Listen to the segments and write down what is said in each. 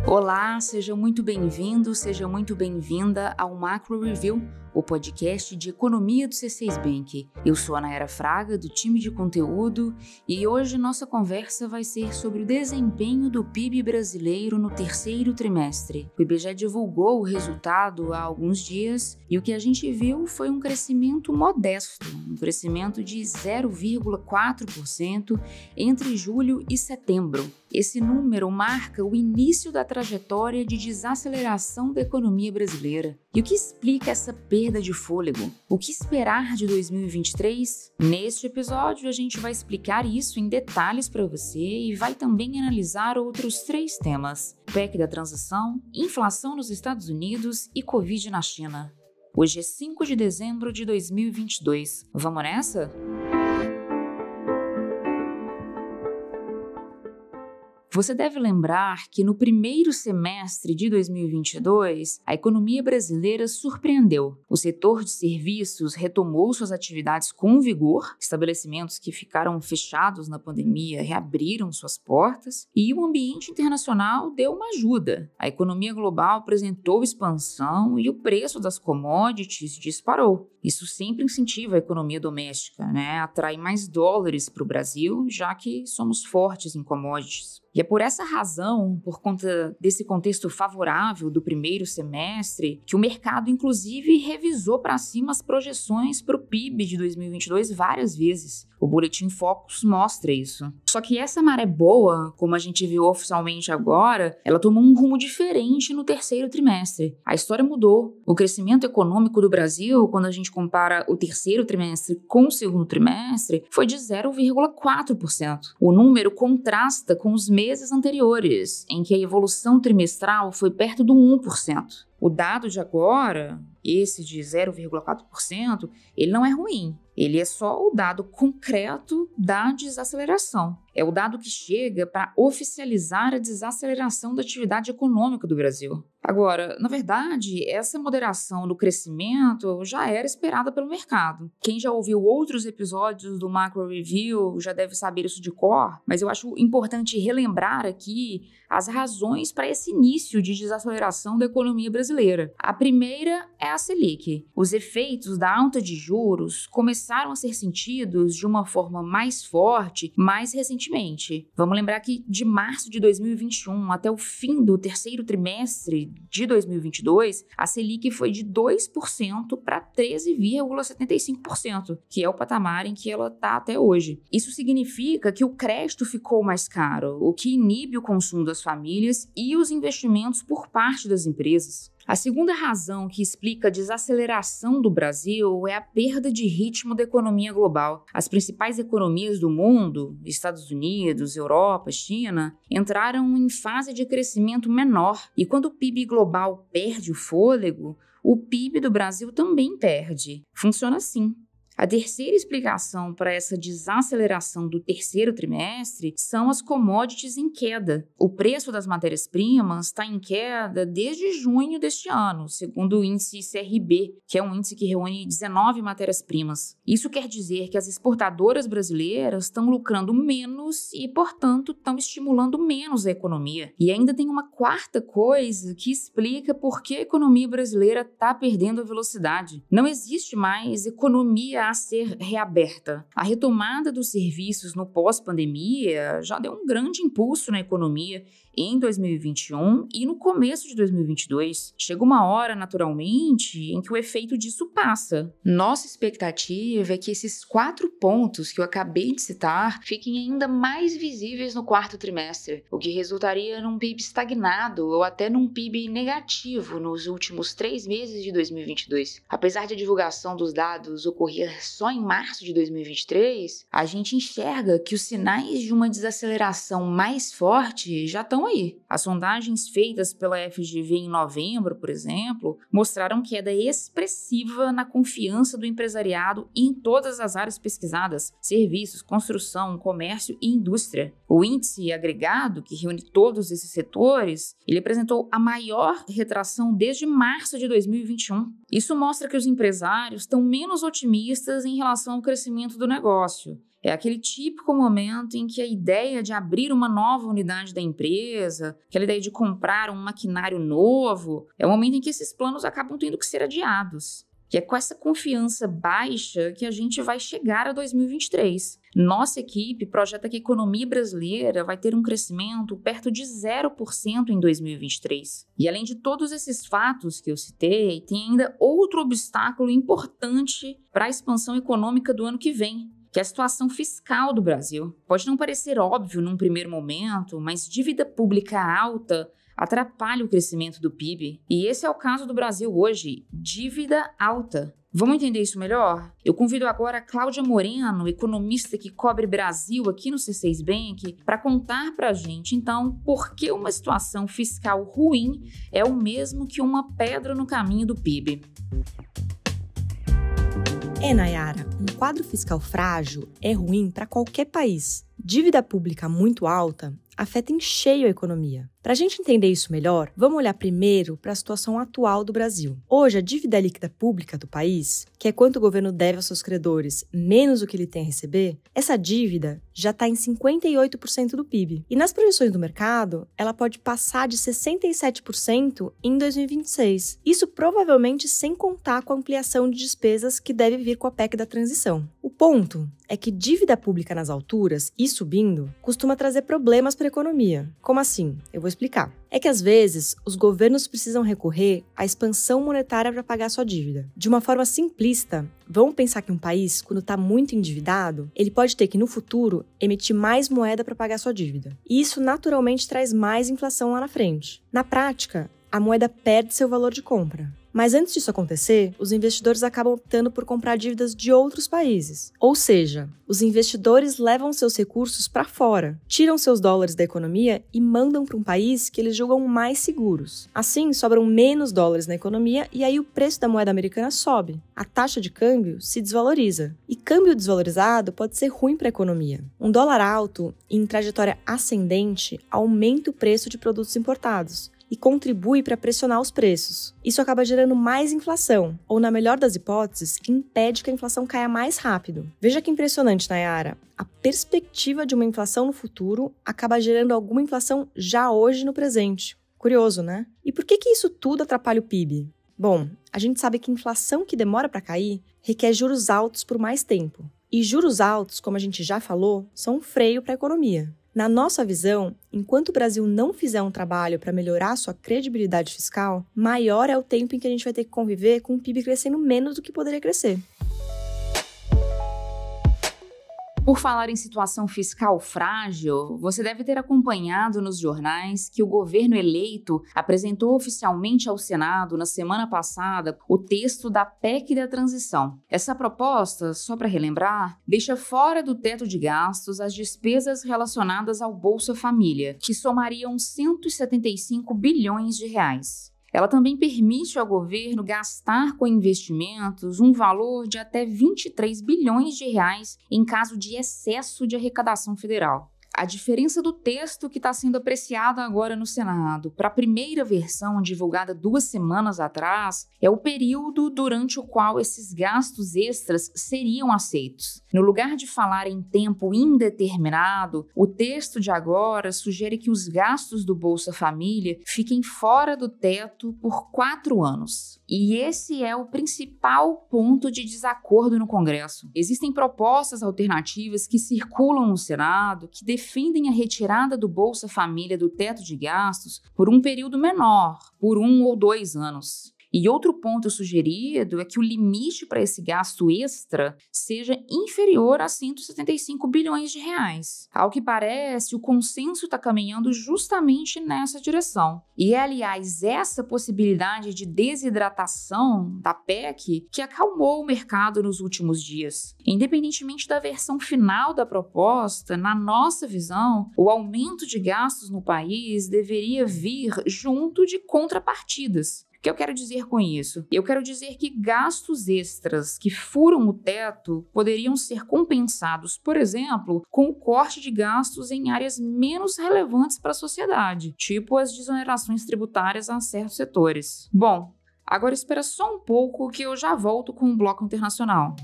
Olá, seja muito bem-vindo, seja muito bem-vinda ao Macro Review, o podcast de economia do C6 Bank. Eu sou a Nayara Fraga, do time de conteúdo, e hoje nossa conversa vai ser sobre o desempenho do PIB brasileiro no terceiro trimestre. O IBGE divulgou o resultado há alguns dias e o que a gente viu foi um crescimento modesto, um crescimento de 0,4% entre julho e setembro. Esse número marca o início da trajetória de desaceleração da economia brasileira. E o que explica essa perda de fôlego? O que esperar de 2023? Neste episódio, a gente vai explicar isso em detalhes para você e vai também analisar outros 3 temas: PEC da transição, inflação nos Estados Unidos e Covid na China. Hoje é 5 de dezembro de 2022. Vamos nessa? Você deve lembrar que no primeiro semestre de 2022, a economia brasileira surpreendeu. O setor de serviços retomou suas atividades com vigor, estabelecimentos que ficaram fechados na pandemia reabriram suas portas e o ambiente internacional deu uma ajuda. A economia global apresentou expansão e o preço das commodities disparou. Isso sempre incentiva a economia doméstica, atrai mais dólares para o Brasil, já que somos fortes em commodities. E é por essa razão, por conta desse contexto favorável do primeiro semestre, que o mercado inclusive revisou para cima as projeções para o PIB de 2022 várias vezes. O Boletim Focus mostra isso. Só que essa maré boa, como a gente viu oficialmente agora, ela tomou um rumo diferente no terceiro trimestre. A história mudou. O crescimento econômico do Brasil, quando a gente compara o terceiro trimestre com o segundo trimestre, foi de 0,4%. O número contrasta com os meses anteriores, em que a evolução trimestral foi perto do 1%. O dado de agora, esse de 0,4%, ele não é ruim. Ele é só o dado concreto da desaceleração. É o dado que chega para oficializar a desaceleração da atividade econômica do Brasil. Agora, na verdade, essa moderação do crescimento já era esperada pelo mercado. Quem já ouviu outros episódios do Macro Review já deve saber isso de cor, mas eu acho importante relembrar aqui as razões para esse início de desaceleração da economia brasileira. A primeira é a Selic. Os efeitos da alta de juros começaram a ser sentidos de uma forma mais forte mais recentemente. Vamos lembrar que de março de 2021 até o fim do terceiro trimestre de 2022, a Selic foi de 2% para 13,75%, que é o patamar em que ela está até hoje. Isso significa que o crédito ficou mais caro, o que inibe o consumo das famílias e os investimentos por parte das empresas. A segunda razão que explica a desaceleração do Brasil é a perda de ritmo da economia global. As principais economias do mundo, Estados Unidos, Europa, China, entraram em fase de crescimento menor. E quando o PIB global perde o fôlego, o PIB do Brasil também perde. Funciona assim. A terceira explicação para essa desaceleração do terceiro trimestre são as commodities em queda. O preço das matérias-primas está em queda desde junho deste ano, segundo o índice CRB, que é um índice que reúne 19 matérias-primas. Isso quer dizer que as exportadoras brasileiras estão lucrando menos e, portanto, estão estimulando menos a economia. E ainda tem uma quarta coisa que explica por que a economia brasileira está perdendo a velocidade. Não existe mais economia a ser reaberta. A retomada dos serviços no pós-pandemia já deu um grande impulso na economia em 2021 e no começo de 2022. Chega uma hora, naturalmente, em que o efeito disso passa. Nossa expectativa é que esses 4 pontos que eu acabei de citar fiquem ainda mais visíveis no quarto trimestre, o que resultaria num PIB estagnado ou até num PIB negativo nos últimos 3 meses de 2022. Apesar de a divulgação dos dados ocorrer só em março de 2023, a gente enxerga que os sinais de uma desaceleração mais forte já estão aí. As sondagens feitas pela FGV em novembro, por exemplo, mostraram queda expressiva na confiança do empresariado em todas as áreas pesquisadas: serviços, construção, comércio e indústria. O índice agregado, que reúne todos esses setores, ele apresentou a maior retração desde março de 2021. Isso mostra que os empresários estão menos otimistas em relação ao crescimento do negócio. É aquele típico momento em que a ideia de abrir uma nova unidade da empresa, aquela ideia de comprar um maquinário novo, é o momento em que esses planos acabam tendo que ser adiados. E é com essa confiança baixa que a gente vai chegar a 2023. Nossa equipe projeta que a economia brasileira vai ter um crescimento perto de 0% em 2023. E além de todos esses fatos que eu citei, tem ainda outro obstáculo importante para a expansão econômica do ano que vem, que é a situação fiscal do Brasil. Pode não parecer óbvio num primeiro momento, mas dívida pública alta atrapalha o crescimento do PIB. E esse é o caso do Brasil hoje, dívida alta. Vamos entender isso melhor? Eu convido agora a Cláudia Moreno, economista que cobre Brasil aqui no C6 Bank, para contar para a gente, então, por que uma situação fiscal ruim é o mesmo que uma pedra no caminho do PIB. Nayara, um quadro fiscal frágil é ruim para qualquer país. Dívida pública muito alta afeta em cheio a economia. Para a gente entender isso melhor, vamos olhar primeiro para a situação atual do Brasil. Hoje, a dívida líquida pública do país, que é quanto o governo deve aos seus credores menos o que ele tem a receber, essa dívida já está em 58% do PIB. E nas projeções do mercado, ela pode passar de 67% em 2026. Isso provavelmente sem contar com a ampliação de despesas que deve vir com a PEC da transição. O ponto é que dívida pública nas alturas e subindo costuma trazer problemas para a economia. Como assim? Eu vou explicar. É que às vezes os governos precisam recorrer à expansão monetária para pagar sua dívida. De uma forma simplista, vamos pensar que um país, quando está muito endividado, ele pode ter que no futuro emitir mais moeda para pagar sua dívida. E isso naturalmente traz mais inflação lá na frente. Na prática, a moeda perde seu valor de compra. Mas antes disso acontecer, os investidores acabam optando por comprar dívidas de outros países. Ou seja, os investidores levam seus recursos para fora, tiram seus dólares da economia e mandam para um país que eles julgam mais seguros. Assim, sobram menos dólares na economia e aí o preço da moeda americana sobe. A taxa de câmbio se desvaloriza. E câmbio desvalorizado pode ser ruim para a economia. Um dólar alto, em trajetória ascendente, aumenta o preço de produtos importados e contribui para pressionar os preços. Isso acaba gerando mais inflação, ou na melhor das hipóteses, impede que a inflação caia mais rápido. Veja que impressionante, Nayara. A perspectiva de uma inflação no futuro acaba gerando alguma inflação já hoje no presente. Curioso, né? E por que isso tudo atrapalha o PIB? Bom, a gente sabe que inflação que demora para cair requer juros altos por mais tempo. E juros altos, como a gente já falou, são um freio para a economia. Na nossa visão, enquanto o Brasil não fizer um trabalho para melhorar sua credibilidade fiscal, maior é o tempo em que a gente vai ter que conviver com o PIB crescendo menos do que poderia crescer. Por falar em situação fiscal frágil, você deve ter acompanhado nos jornais que o governo eleito apresentou oficialmente ao Senado na semana passada o texto da PEC da transição. Essa proposta, só para relembrar, deixa fora do teto de gastos as despesas relacionadas ao Bolsa Família, que somariam 175 bilhões de reais. Ela também permite ao governo gastar com investimentos um valor de até 23 bilhões de reais em caso de excesso de arrecadação federal. A diferença do texto que está sendo apreciado agora no Senado para a primeira versão divulgada 2 semanas atrás é o período durante o qual esses gastos extras seriam aceitos. No lugar de falar em tempo indeterminado, o texto de agora sugere que os gastos do Bolsa Família fiquem fora do teto por 4 anos. E esse é o principal ponto de desacordo no Congresso. Existem propostas alternativas que circulam no Senado que defendem a retirada do Bolsa Família do teto de gastos por um período menor, por 1 ou 2 anos. E outro ponto sugerido é que o limite para esse gasto extra seja inferior a 175 bilhões de reais. Ao que parece, o consenso está caminhando justamente nessa direção. E é, aliás, essa possibilidade de desidratação da PEC que acalmou o mercado nos últimos dias. Independentemente da versão final da proposta, na nossa visão, o aumento de gastos no país deveria vir junto de contrapartidas. O que eu quero dizer com isso? Eu quero dizer que gastos extras que furam o teto poderiam ser compensados, por exemplo, com o corte de gastos em áreas menos relevantes para a sociedade, tipo as desonerações tributárias a certos setores. Bom, agora espera só um pouco que eu já volto com o bloco internacional.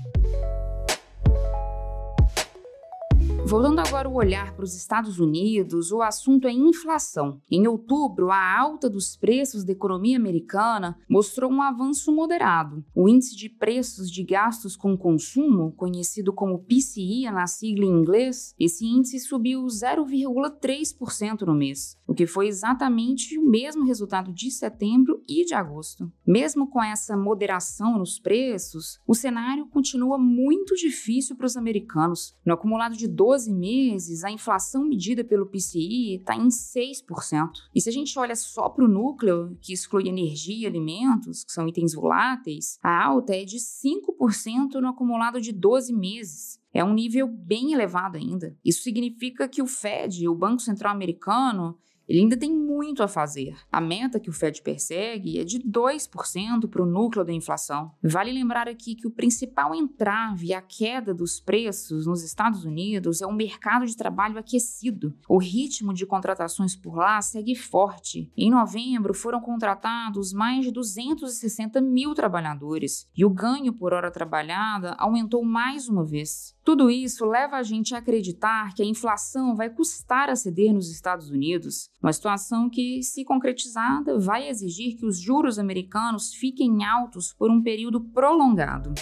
Voltando agora o olhar para os Estados Unidos, o assunto é inflação. Em outubro, a alta dos preços da economia americana mostrou um avanço moderado. O índice de preços de gastos com consumo, conhecido como PCE na sigla em inglês, esse índice subiu 0,3% no mês, o que foi exatamente o mesmo resultado de setembro e de agosto. Mesmo com essa moderação nos preços, o cenário continua muito difícil para os americanos. No acumulado de 12 meses, a inflação medida pelo PCE está em 6%. E se a gente olha só para o núcleo, que exclui energia e alimentos, que são itens voláteis, a alta é de 5% no acumulado de 12 meses. É um nível bem elevado ainda. Isso significa que o Fed, o Banco Central Americano, ele ainda tem muito a fazer. A meta que o Fed persegue é de 2% para o núcleo da inflação. Vale lembrar aqui que o principal entrave à queda dos preços nos Estados Unidos é o mercado de trabalho aquecido. O ritmo de contratações por lá segue forte. Em novembro, foram contratados mais de 260 mil trabalhadores e o ganho por hora trabalhada aumentou mais uma vez. Tudo isso leva a gente a acreditar que a inflação vai custar a ceder nos Estados Unidos, uma situação que, se concretizada, vai exigir que os juros americanos fiquem altos por um período prolongado.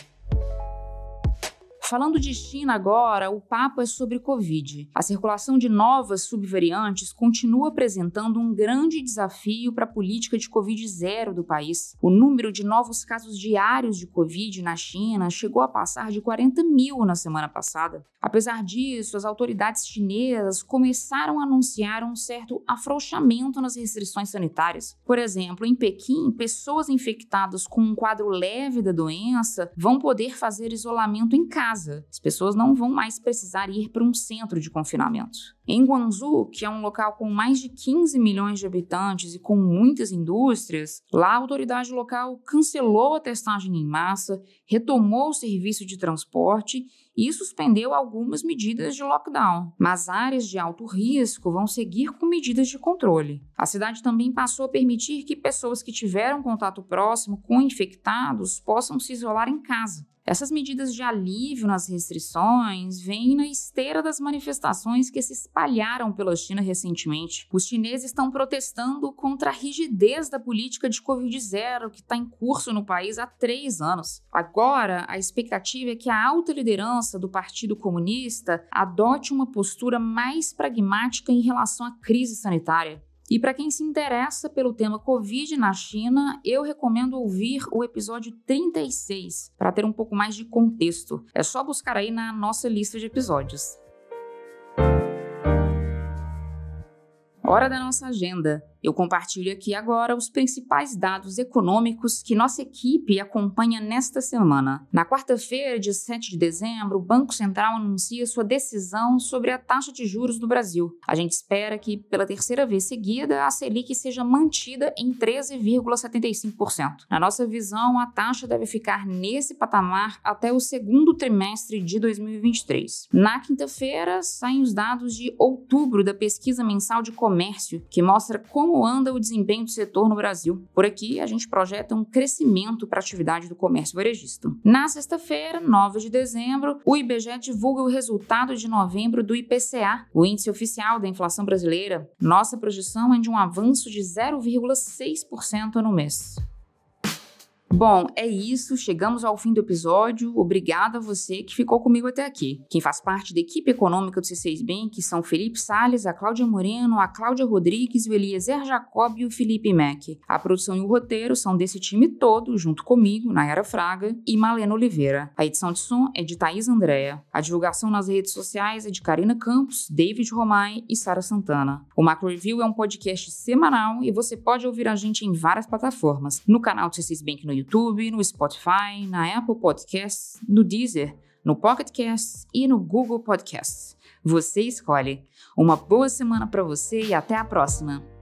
Falando de China agora, o papo é sobre Covid. A circulação de novas subvariantes continua apresentando um grande desafio para a política de Covid zero do país. O número de novos casos diários de Covid na China chegou a passar de 40 mil na semana passada. Apesar disso, as autoridades chinesas começaram a anunciar um certo afrouxamento nas restrições sanitárias. Por exemplo, em Pequim, pessoas infectadas com um quadro leve da doença vão poder fazer isolamento em casa. As pessoas não vão mais precisar ir para um centro de confinamento. Em Guangzhou, que é um local com mais de 15 milhões de habitantes e com muitas indústrias, lá a autoridade local cancelou a testagem em massa, retomou o serviço de transporte e suspendeu algumas medidas de lockdown. Mas áreas de alto risco vão seguir com medidas de controle. A cidade também passou a permitir que pessoas que tiveram contato próximo com infectados possam se isolar em casa. Essas medidas de alívio nas restrições vêm na esteira das manifestações que se espalharam pela China recentemente. Os chineses estão protestando contra a rigidez da política de Covid zero que está em curso no país há 3 anos. Agora, a expectativa é que a alta liderança do Partido Comunista adote uma postura mais pragmática em relação à crise sanitária. E para quem se interessa pelo tema Covid na China, eu recomendo ouvir o episódio 36 para ter um pouco mais de contexto. É só buscar aí na nossa lista de episódios. Hora da nossa agenda. Eu compartilho aqui agora os principais dados econômicos que nossa equipe acompanha nesta semana. Na quarta-feira, dia 7 de dezembro, o Banco Central anuncia sua decisão sobre a taxa de juros do Brasil. A gente espera que, pela terceira vez seguida, a Selic seja mantida em 13,75%. Na nossa visão, a taxa deve ficar nesse patamar até o segundo trimestre de 2023. Na quinta-feira, saem os dados de outubro da pesquisa mensal de comércio, que mostra como anda o desempenho do setor no Brasil. Por aqui, a gente projeta um crescimento para a atividade do comércio varejista. Na sexta-feira, 9 de dezembro, o IBGE divulga o resultado de novembro do IPCA, o índice oficial da inflação brasileira. Nossa projeção é de um avanço de 0,6% no mês. Bom, é isso, chegamos ao fim do episódio. Obrigada a você que ficou comigo até aqui. Quem faz parte da equipe econômica do C6 Bank são Felipe Salles, a Cláudia Moreno, a Cláudia Rodrigues, o Eliezer Jacob e o Felipe Mack. A produção e o roteiro são desse time todo, junto comigo, Nayara Fraga e Malena Oliveira. A edição de som é de Thaís Andréa. A divulgação nas redes sociais é de Karina Campos, David Romay e Sara Santana. O Macro Review é um podcast semanal e você pode ouvir a gente em várias plataformas. No canal do C6 Bank no YouTube, no Spotify, na Apple Podcasts, no Deezer, no Pocket Casts e no Google Podcasts. Você escolhe. Uma boa semana para você e até a próxima!